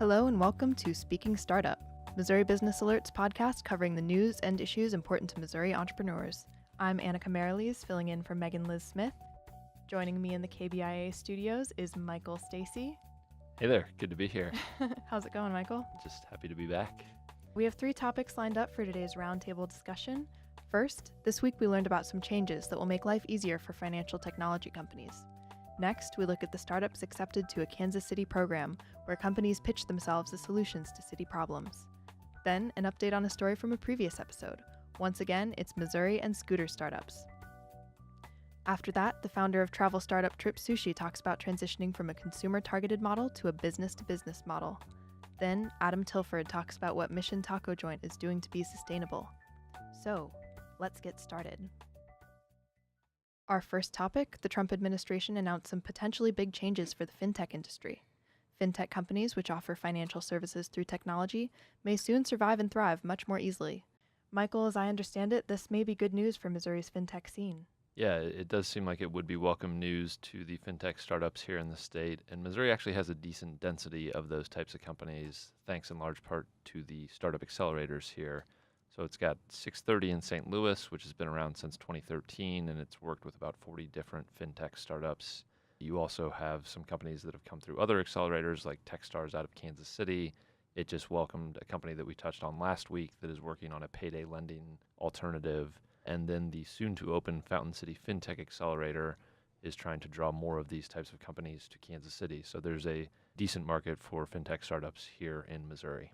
Hello and welcome to Speaking Startup, Missouri Business Alert's podcast covering the news and issues important to Missouri entrepreneurs. I'm Annika Mariles, filling in for Megan Liz Smith. Joining me in the KBIA studios is Michael Stacy. Hey there, good to be here. How's it going, Michael? Just happy to be back. We have 3 topics lined up for today's roundtable discussion. First, this week we learned about some changes that will make life easier for financial technology companies. Next, we look at the startups accepted to a Kansas City program where companies pitch themselves as solutions to city problems. Then, an update on a story from a previous episode. Once again, it's Missouri and scooter startups. After that, the founder of travel startup TripSushi talks about transitioning from a consumer-targeted model to a business-to-business model. Then, Adam Tilford talks about what Mission Taco Joint is doing to be sustainable. So, let's get started. Our first topic, the Trump administration announced some potentially big changes for the fintech industry. Fintech companies, which offer financial services through technology, may soon survive and thrive much more easily. Michael, as I understand it, this may be good news for Missouri's fintech scene. Yeah, it does seem like it would be welcome news to the fintech startups here in the state, and Missouri actually has a decent density of those types of companies, thanks in large part to the startup accelerators here. So it's got 630 in St. Louis, which has been around since 2013, and it's worked with about 40 different fintech startups. You also have some companies that have come through other accelerators like Techstars out of Kansas City. It just welcomed a company that we touched on last week that is working on a payday lending alternative. And then the soon-to-open Fountain City Fintech Accelerator is trying to draw more of these types of companies to Kansas City. So there's a decent market for fintech startups here in Missouri.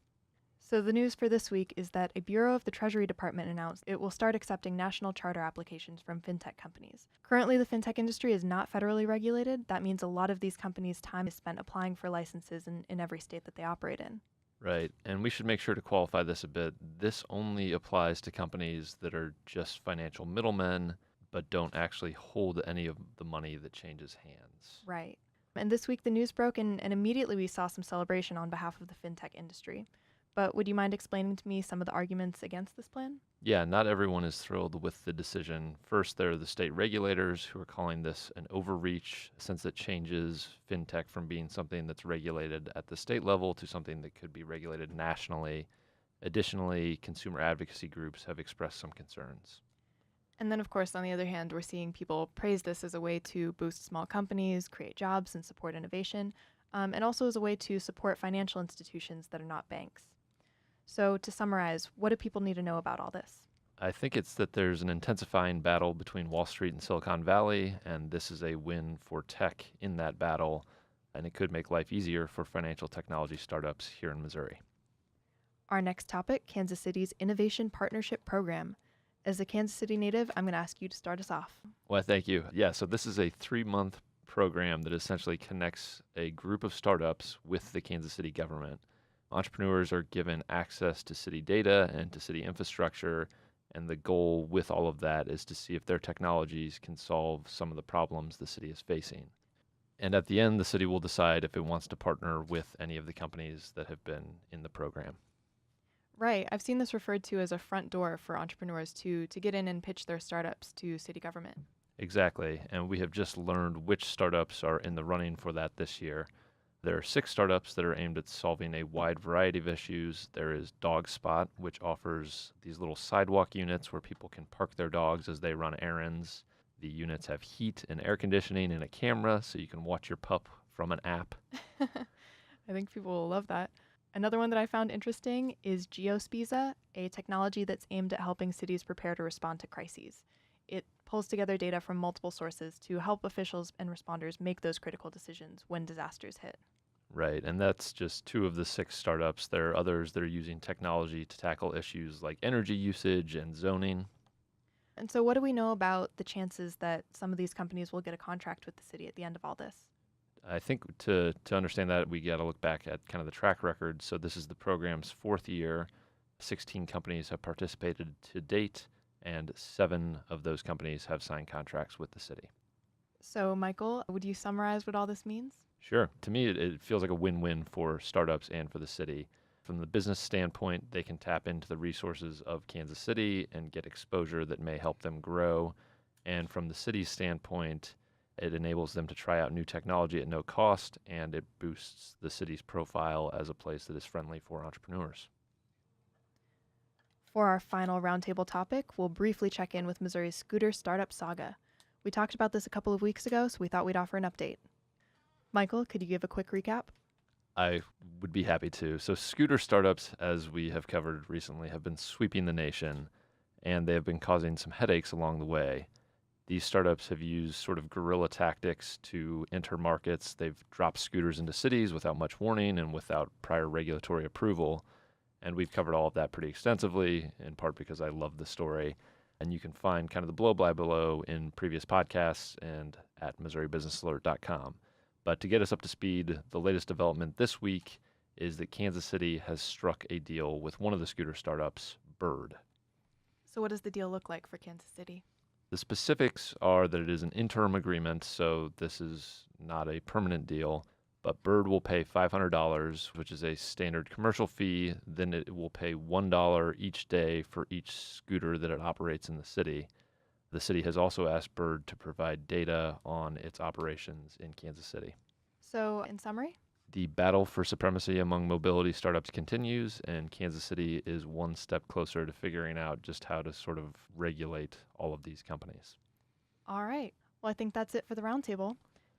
So the news for this week is that a Bureau of the Treasury Department announced it will start accepting national charter applications from fintech companies. Currently, the fintech industry is not federally regulated. That means a lot of these companies' time is spent applying for licenses in every state that they operate in. Right, and we should make sure to qualify this a bit. This only applies to companies that are just financial middlemen, but don't actually hold any of the money that changes hands. Right. And this week the news broke and immediately we saw some celebration on behalf of the fintech industry. But would you mind explaining to me some of the arguments against this plan? Yeah, not everyone is thrilled with the decision. First, there are the state regulators who are calling this an overreach since it changes fintech from being something that's regulated at the state level to something that could be regulated nationally. Additionally, consumer advocacy groups have expressed some concerns. And then, of course, on the other hand, we're seeing people praise this as a way to boost small companies, create jobs, and support innovation, and also as a way to support financial institutions that are not banks. So to summarize, what do people need to know about all this? I think it's that there's an intensifying battle between Wall Street and Silicon Valley, and this is a win for tech in that battle, and it could make life easier for financial technology startups here in Missouri. Our next topic, Kansas City's Innovation Partnership Program. As a Kansas City native, I'm going to ask you to start us off. Well, thank you. Yeah, so this is a 3-month program that essentially connects a group of startups with the Kansas City government. Entrepreneurs are given access to city data and to city infrastructure, and the goal with all of that is to see if their technologies can solve some of the problems the city is facing. And at the end, the city will decide if it wants to partner with any of the companies that have been in the program. Right. I've seen this referred to as a front door for entrepreneurs to get in and pitch their startups to city government. Exactly, and we have just learned which startups are in the running for that this year. There are 6 startups that are aimed at solving a wide variety of issues. There is Dog Spot, which offers these little sidewalk units where people can park their dogs as they run errands. The units have heat and air conditioning and a camera, so you can watch your pup from an app. I think people will love that. Another one that I found interesting is Geospiza, a technology that's aimed at helping cities prepare to respond to crises. It pulls together data from multiple sources to help officials and responders make those critical decisions when disasters hit. Right, and that's just 2 of the 6 startups. There are others that are using technology to tackle issues like energy usage and zoning. And so what do we know about the chances that some of these companies will get a contract with the city at the end of all this? I think to understand that, we got to look back at kind of the track record. So this is the program's 4th year. 16 companies have participated to date, and 7 of those companies have signed contracts with the city. So, Michael, would you summarize what all this means? Sure. To me, it feels like a win-win for startups and for the city. From the business standpoint, they can tap into the resources of Kansas City and get exposure that may help them grow. And from the city's standpoint, It enables them to try out new technology at no cost, and it boosts the city's profile as a place that is friendly for entrepreneurs. For our final roundtable topic, we'll briefly check in with Missouri's scooter startup saga. We talked about this a couple of weeks ago, so we thought we'd offer an update. Michael, could you give a quick recap? I would be happy to. So scooter startups, as we have covered recently, have been sweeping the nation, and they have been causing some headaches along the way. These startups have used sort of guerrilla tactics to enter markets. They've dropped scooters into cities without much warning and without prior regulatory approval. And we've covered all of that pretty extensively, in part because I love the story. And you can find kind of the blow-by-blow in previous podcasts and at MissouriBusinessAlert.com. But to get us up to speed, the latest development this week is that Kansas City has struck a deal with one of the scooter startups, Bird. So what does the deal look like for Kansas City? The specifics are that it is an interim agreement, so this is not a permanent deal, but Bird will pay $500, which is a standard commercial fee. Then it will pay $1 each day for each scooter that it operates in the city. The city has also asked Bird to provide data on its operations in Kansas City. So, in summary? The battle for supremacy among mobility startups continues, and Kansas City is one step closer to figuring out just how to sort of regulate all of these companies. All right. Well, I think that's it for the roundtable.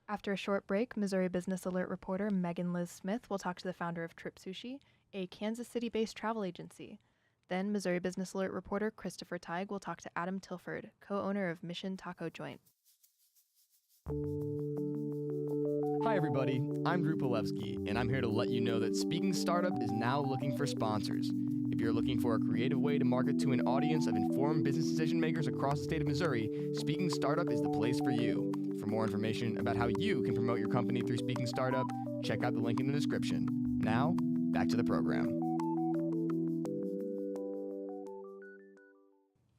After a short break, Missouri Business Alert reporter Megan Liz Smith will talk to the founder of TripSushi, a Kansas City-based travel agency. Then Missouri Business Alert reporter Christopher Teig will talk to Adam Tilford, co-owner of Mission Taco Joint. Hi everybody, I'm Drew Polewski, and I'm here to let you know that Speaking Startup is now looking for sponsors. If you're looking for a creative way to market to an audience of informed business decision makers across the state of Missouri, Speaking Startup is the place for you. For more information about how you can promote your company through Speaking Startup, check out the link in the description. Now, back to the program.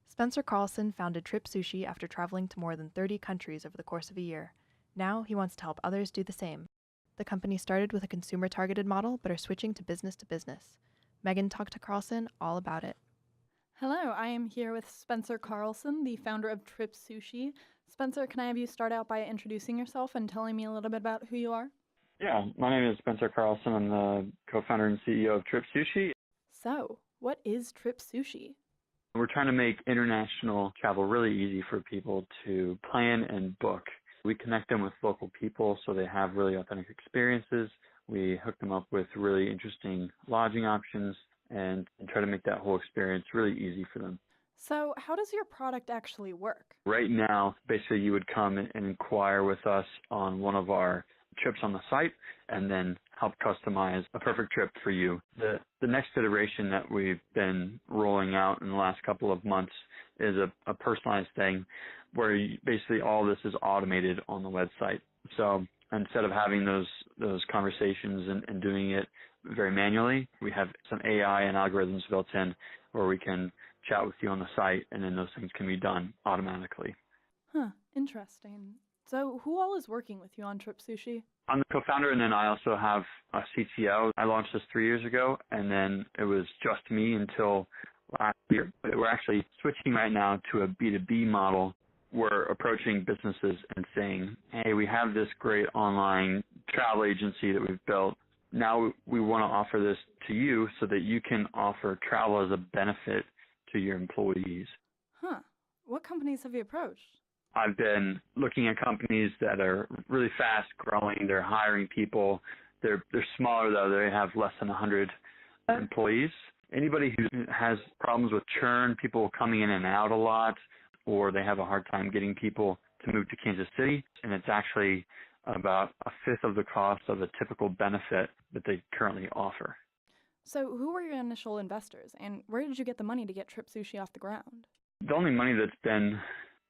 Spencer Carlson founded TripSushi after traveling to more than 30 countries over the course of a year. Now he wants to help others do the same. The company started with a consumer-targeted model, but are switching to business. Megan talked to Carlson all about it. Hello, I am here with Spencer Carlson, the founder of TripSushi. Spencer, can I have you start out by introducing yourself and telling me a little bit about who you are? Yeah, my name is Spencer Carlson. I'm the co-founder and CEO of TripSushi. So, what is TripSushi? We're trying to make international travel really easy for people to plan and book. We connect them with local people so they have really authentic experiences. We hook them up with really interesting lodging options and try to make that whole experience really easy for them. So, how does your product actually work? Right now, basically you would come and inquire with us on one of our trips on the site and then help customize a perfect trip for you. The next iteration that we've been rolling out in the last couple of months is a personalized thing where basically all this is automated on the website. So instead of having those conversations and doing it very manually, we have some AI and algorithms built in where we can chat with you on the site and then those things can be done automatically. Huh, interesting. So who all is working with you on TripSushi? I'm the co-founder, and then I also have a CTO. I launched this 3 years ago, and then it was just me until last year. But we're actually switching right now to a B2B model. We're approaching businesses and saying, hey, we have this great online travel agency that we've built. Now we want to offer this to you so that you can offer travel as a benefit to your employees. Huh. What companies have you approached? I've been looking at companies that are really fast growing. They're hiring people. They're smaller though. They have less than 100 employees. Anybody who has problems with churn, people coming in and out a lot, or they have a hard time getting people to move to Kansas City, and it's actually about a fifth of the cost of a typical benefit that they currently offer. So who were your initial investors, and where did you get the money to get TripSushi off the ground? The only money that's been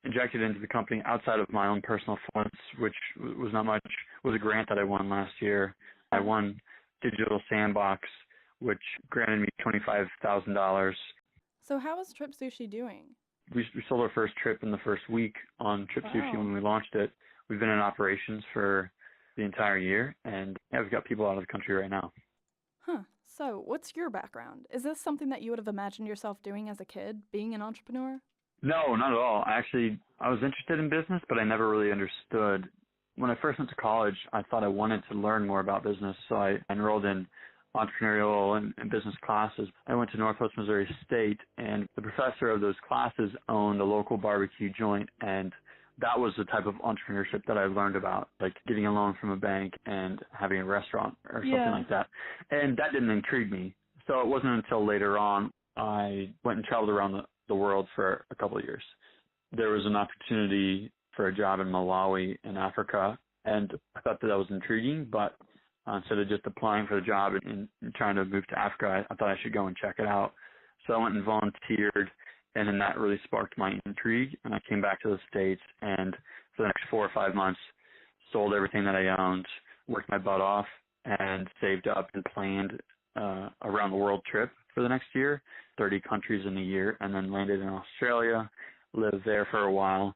injected into the company outside of my own personal funds, which was not much, was a grant that I won last year. I won Digital Sandbox, which granted me $25,000. So how is TripSushi doing? We sold our first trip in the first week on TripSushi when we launched it. We've been in operations for the entire year, and yeah, we've got people out of the country right now. Huh. So what's your background? Is this something that you would have imagined yourself doing as a kid, being an entrepreneur? No, not at all. I was interested in business, but I never really understood When I first went to college, I thought I wanted to learn more about business, so I enrolled in entrepreneurial and business classes. I went to Northwest Missouri State, and the professor of those classes owned a local barbecue joint, and that was the type of entrepreneurship that I learned about, like getting a loan from a bank and having a restaurant or something like that. And that didn't intrigue me. So it wasn't until later on I went and traveled around the world for a couple of years. There was an opportunity for a job in Malawi in Africa, and I thought that was intriguing, but instead of just applying for the job and trying to move to Africa, I thought I should go and check it out. So I went and volunteered, and then that really sparked my intrigue, and I came back to the States, and for the next 4 or 5 months, sold everything that I owned, worked my butt off, and saved up and planned around the world trip for the next year, 30 countries in a year, and then landed in Australia, lived there for a while.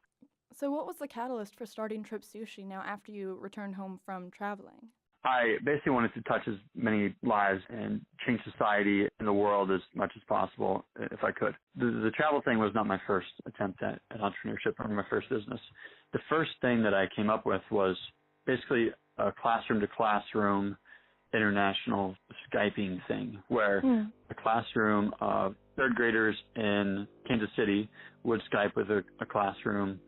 So what was the catalyst for starting TripSushi now after you returned home from traveling? I basically wanted to touch as many lives and change society in the world as much as possible if I could. The travel thing was not my first attempt at entrepreneurship or my first business. The first thing that I came up with was basically a classroom-to-classroom international Skyping thing where a classroom of third graders in Kansas City would Skype with a classroom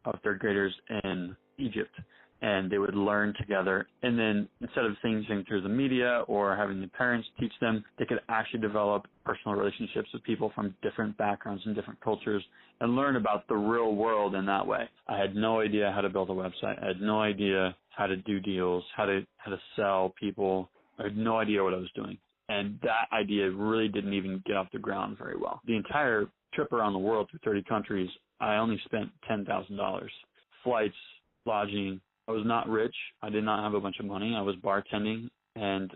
of third graders in Egypt, and they would learn together. And then instead of things through the media or having the parents teach them, they could actually develop personal relationships with people from different backgrounds and different cultures and learn about the real world in that way. I had no idea how to build a website. I had no idea how to do deals, how to sell people. I had no idea what I was doing. And that idea really didn't even get off the ground very well. The entire trip around the world through 30 countries, I only spent $10,000. Flights, lodging. I was not rich. I did not have a bunch of money. I was bartending, and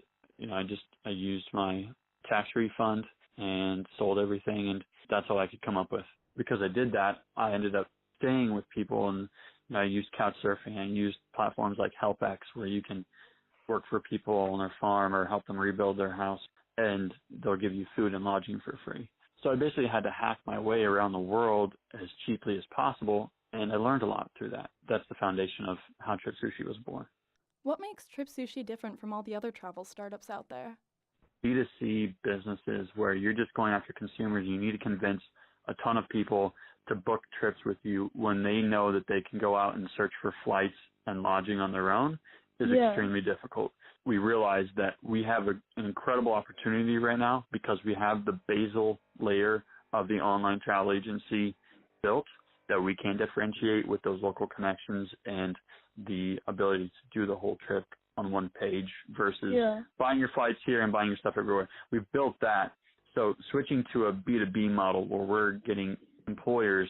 I used my tax refund and sold everything, and that's all I could come up with. Because I did that, I ended up staying with people, and I used couchsurfing. I used platforms like HelpX, where you can work for people on their farm or help them rebuild their house, and they'll give you food and lodging for free. So I basically had to hack my way around the world as cheaply as possible, and I learned a lot through that. That's the foundation of how TripSushi was born. What makes TripSushi different from all the other travel startups out there? B2C businesses where you're just going after consumers, you need to convince a ton of people to book trips with you when they know that they can go out and search for flights and lodging on their own is extremely difficult. We realize that we have an incredible opportunity right now because we have the basal layer of the online travel agency built that we can differentiate with those local connections and the ability to do the whole trip on one page versus buying your flights here and buying your stuff everywhere. We've built that. So switching to a B2B model where we're getting employers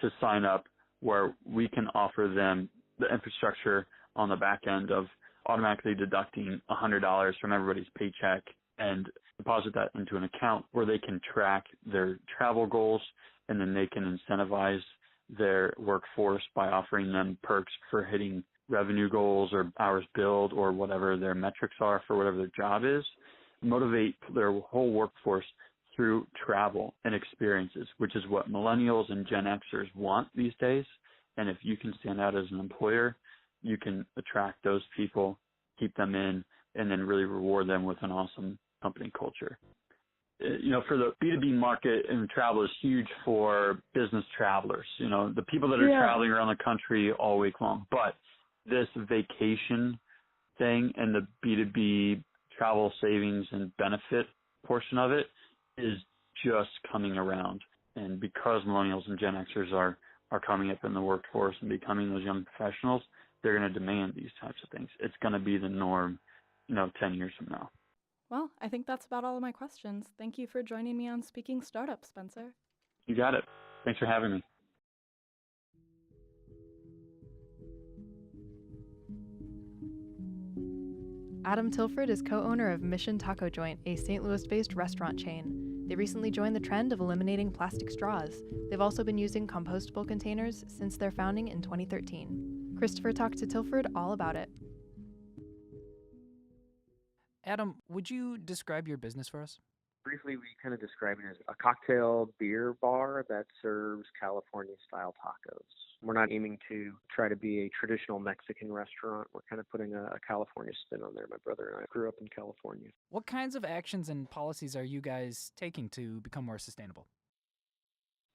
to sign up where we can offer them the infrastructure on the back end of automatically deducting $100 from everybody's paycheck and deposit that into an account where they can track their travel goals, and then they can incentivize their workforce by offering them perks for hitting revenue goals or hours billed or whatever their metrics are for whatever their job is, motivate their whole workforce through travel and experiences, which is what millennials and Gen Xers want these days. And if you can stand out as an employer, you can attract those people, keep them in, and then really reward them with an awesome company culture. For the B2B market, and travel is huge for business travelers, the people that are traveling around the country all week long. But this vacation thing and the B2B travel savings and benefit portion of it is just coming around. And because millennials and Gen Xers are coming up in the workforce and becoming those young professionals, they're going to demand these types of things. It's going to be the norm, 10 years from now. Well, I think that's about all of my questions. Thank you for joining me on Speaking Startup, Spencer. You got it. Thanks for having me. Adam Tilford is co-owner of Mission Taco Joint, a St. Louis-based restaurant chain. They recently joined the trend of eliminating plastic straws. They've also been using compostable containers since their founding in 2013. Christopher talked to Tilford all about it. Adam, would you describe your business for us? Briefly, we kind of describe it as a cocktail beer bar that serves California-style tacos. We're not aiming to try to be a traditional Mexican restaurant. We're kind of putting a California spin on there. My brother and I grew up in California. What kinds of actions and policies are you guys taking to become more sustainable?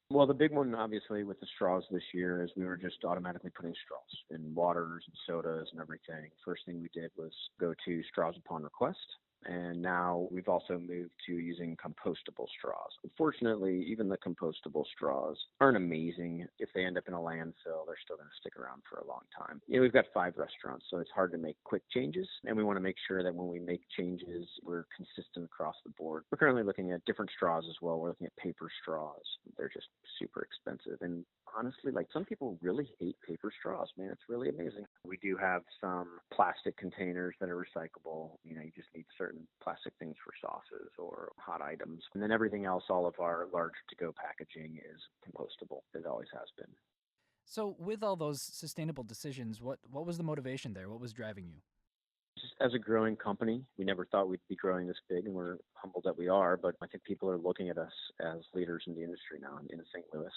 Well, the big one, obviously, with the straws this year is we were just automatically putting straws in waters and sodas and everything. First thing we did was go to straws upon request. And now we've also moved to using compostable straws. Unfortunately, even the compostable straws aren't amazing. If they end up in a landfill, they're still going to stick around for a long time. We've got 5 restaurants, so it's hard to make quick changes. And we want to make sure that when we make changes, we're consistent across the board. We're currently looking at different straws as well. We're looking at paper straws. They're just super expensive. And honestly, some people really hate paper straws, man. It's really amazing. We do have some plastic containers that are recyclable. You just need certain plastic things for sauces or hot items. And then everything else, all of our large to-go packaging is compostable. It always has been. So with all those sustainable decisions, what was the motivation there? What was driving you? Just as a growing company, we never thought we'd be growing this big, and we're humbled that we are, but I think people are looking at us as leaders in the industry now. In St. Louis,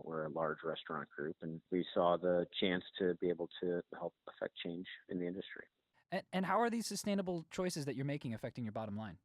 we're a large restaurant group, and we saw the chance to be able to help affect change in the industry. And how are these sustainable choices that you're making affecting your bottom line?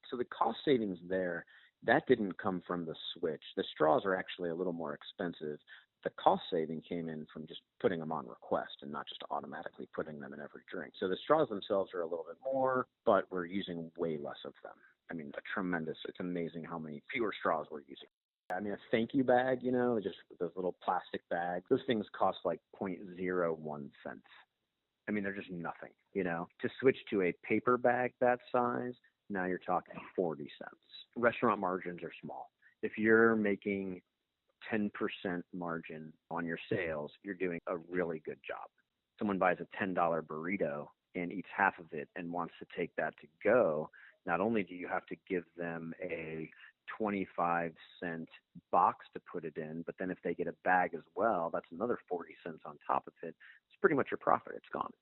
So the cost savings there, that didn't come from the switch. The straws are actually a little more expensive. The cost saving came in from just putting them on request and not just automatically putting them in every drink. So the straws themselves are a little bit more, but we're using way less of them. It's amazing how many fewer straws we're using. A thank you bag, just those little plastic bags, those things cost like 0.01 cents. They're just nothing, To switch to a paper bag that size, now you're talking 40 cents. Restaurant margins are small. If you're making 10% margin on your sales, you're doing a really good job. Someone buys a $10 burrito and eats half of it and wants to take that to go. Not only do you have to give them a 25-cent box to put it in, but then if they get a bag as well, that's another 40 cents on top of it. It's pretty much your profit. It's gone.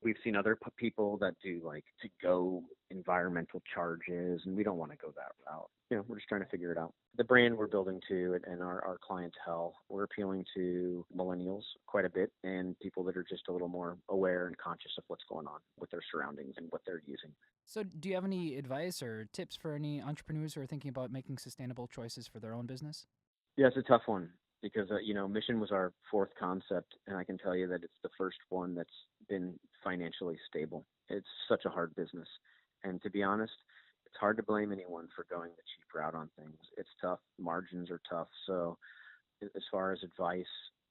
We've seen other people that do to-go environmental charges, and we don't want to go that route. We're just trying to figure it out. The brand we're building to and our clientele, we're appealing to millennials quite a bit and people that are just a little more aware and conscious of what's going on with their surroundings and what they're using. So do you have any advice or tips for any entrepreneurs who are thinking about making sustainable choices for their own business? Yeah, it's a tough one. Because, Mission was our 4th concept, and I can tell you that it's the first one that's been financially stable. It's such a hard business. And to be honest, it's hard to blame anyone for going the cheap route on things. It's tough. Margins are tough. So as far as advice,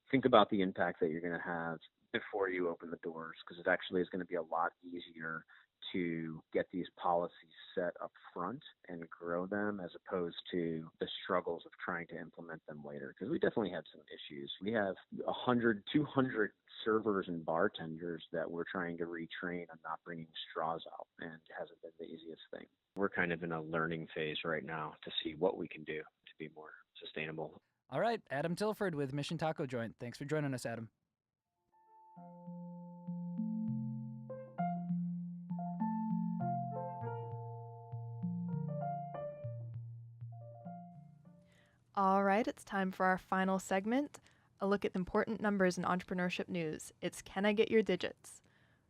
think about the impact that you're going to have before you open the doors, because it actually is going to be a lot easier to get these policies set up front and grow them as opposed to the struggles of trying to implement them later. Because we definitely had some issues. We have 100, 200 servers and bartenders that we're trying to retrain on not bringing straws out, and it hasn't been the easiest thing. We're kind of in a learning phase right now to see what we can do to be more sustainable. All right, Adam Tilford with Mission Taco Joint. Thanks for joining us, Adam. All right, it's time for our final segment, a look at important numbers in entrepreneurship news. It's Can I Get Your Digits?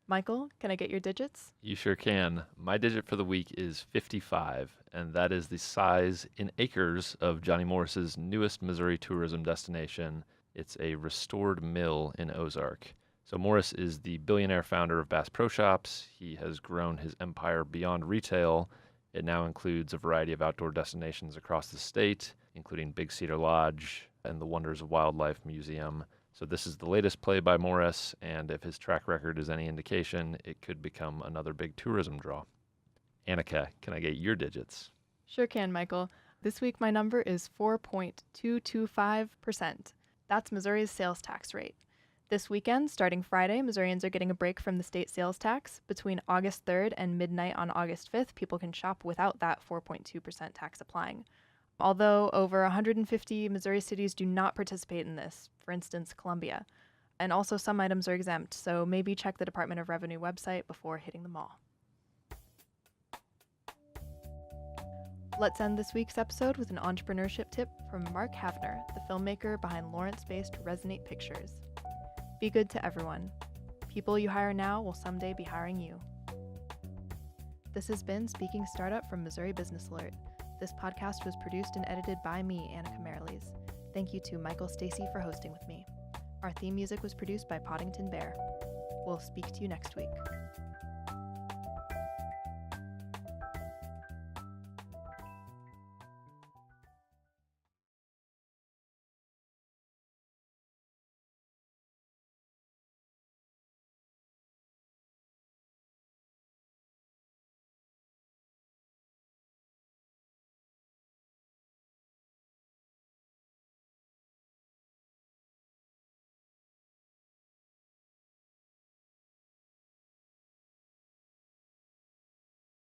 Michael, can I get your digits? You sure can. My digit for the week is 55, and that is the size in acres of Johnny Morris's newest Missouri tourism destination. It's a restored mill in Ozark. So Morris is the billionaire founder of Bass Pro Shops. He has grown his empire beyond retail. It now includes a variety of outdoor destinations across the state, including Big Cedar Lodge and the Wonders of Wildlife Museum. So this is the latest play by Morris, and if his track record is any indication, it could become another big tourism draw. Annika, can I get your digits? Sure can, Michael. This week my number is 4.225%. That's Missouri's sales tax rate. This weekend, starting Friday, Missourians are getting a break from the state sales tax. Between August 3rd and midnight on August 5th, people can shop without that 4.2% tax applying. Although over 150 Missouri cities do not participate in this, for instance, Columbia. And also some items are exempt, so maybe check the Department of Revenue website before hitting the mall. Let's end this week's episode with an entrepreneurship tip from Mark Havner, the filmmaker behind Lawrence-based Resonate Pictures. Be good to everyone. People you hire now will someday be hiring you. This has been Speaking Startup from Missouri Business Alert. This podcast was produced and edited by me, Annika Mariles. Thank you to Michael Stacy for hosting with me. Our theme music was produced by Poddington Bear. We'll speak to you next week.